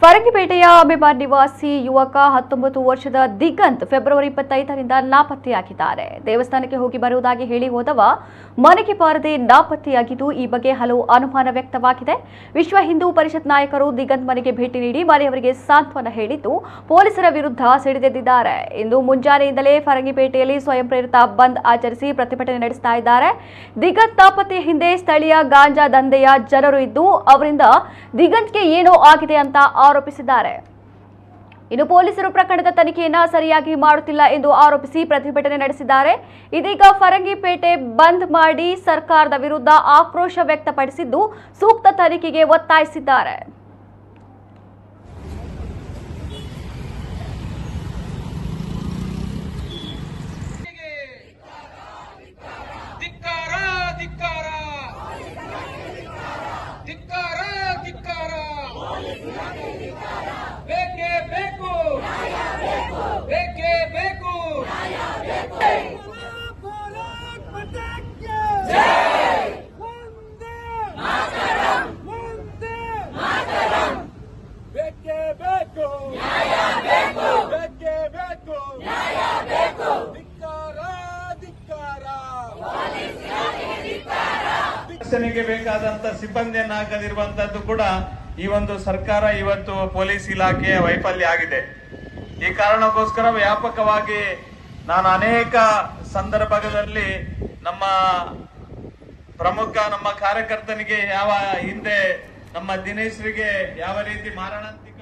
ಫರಂಗಿಪೇಟೆಯ ಅಮೆಬಾರ್ ನಿವಾಸಿ ಯುವಕ 19 ವರ್ಷದ ದಿಗಂತ್ ಫೆಬ್ರವರಿ 25ರಿಂದ ನಾಪತ್ತೆಯಾಗಿದ್ದಾರೆ. ದೇವಸ್ಥಾನಕ್ಕೆ ಹೋಗಿ ಬರುವುದಾಗಿ ಹೇಳಿ ಹೋದವ ಮನೆಗೆ ಬಾರದೆ ನಾಪತ್ತೆಯಾಗಿದ್ದು, ಈ ಬಗ್ಗೆ ಹಲವು ಅನುಮಾನ ವ್ಯಕ್ತವಾಗಿದೆ. ವಿಶ್ವ ಹಿಂದೂ ಪರಿಷತ್ ನಾಯಕರು ದಿಗಂತ್ ಮನೆಗೆ ಭೇಟಿ ನೀಡಿ ಮನೆಯವರಿಗೆ ಸಾಂತ್ವನ ಹೇಳಿದ್ದು, ಪೊಲೀಸರ ವಿರುದ್ಧ ಸಿಡಿದೆದ್ದಿದ್ದಾರೆ. ಇಂದು ಮುಂಜಾನೆಯಿಂದಲೇ ಫರಂಗಿಪೇಟೆಯಲ್ಲಿ ಸ್ವಯಂ ಪ್ರೇರಿತ ಬಂದ್ ಆಚರಿಸಿ ಪ್ರತಿಭಟನೆ ನಡೆಸ್ತಾ ಇದ್ದಾರೆ. ದಿಗಂತ್ ನಾಪತ್ತೆ ಹಿಂದೆ ಸ್ಥಳೀಯ ಗಾಂಜಾ ದಂಧೆಯ ಜನರು ಇದ್ದು, ಅವರಿಂದ ದಿಗಂತ್ಗೆ ಏನೋ ಆಗಿದೆ ಅಂತ ಆರೋಪಿಸಿದ್ದಾರೆ. ಇನ್ನು ಪೊಲೀಸರು ಪ್ರಕರಣದ ತನಿಖೆಯನ್ನ ಸರಿಯಾಗಿ ಮಾಡುತ್ತಿಲ್ಲ ಎಂದು ಆರೋಪಿಸಿ ಪ್ರತಿಭಟನೆ ನಡೆಸಿದ್ದಾರೆ. ಇದೀಗ ಫರಂಗಿಪೇಟೆ ಬಂದ್ ಮಾಡಿ ಸರ್ಕಾರದ ವಿರುದ್ಧ ಆಕ್ರೋಶ ವ್ಯಕ್ತಪಡಿಸಿದ್ದು, ಸೂಕ್ತ ತನಿಖೆಗೆ ಒತ್ತಾಯಿಸಿದ್ದಾರೆ. ರಕ್ಷಣೆಗೆ ಬೇಕಾದಂತ ಸಿಬ್ಬಂದಿಯನ್ನು ಹಾಕದಿರುವಂತದ್ದು ಕೂಡ ಈ ಒಂದು ಸರ್ಕಾರ ಇವತ್ತು ಪೊಲೀಸ್ ಇಲಾಖೆಯ ವೈಫಲ್ಯ ಆಗಿದೆ. ಈ ಕಾರಣಕ್ಕೋಸ್ಕರ ವ್ಯಾಪಕವಾಗಿ ನಾನು ಅನೇಕ ಸಂದರ್ಭಗಳಲ್ಲಿ ನಮ್ಮ ಕಾರ್ಯಕರ್ತನಿಗೆ ಯಾವ ಹಿಂದೆ ನಮ್ಮ ದಿನೇಶ್ರಿಗೆ ಯಾವ ರೀತಿ ಮಾರಣಾಂತಿಕ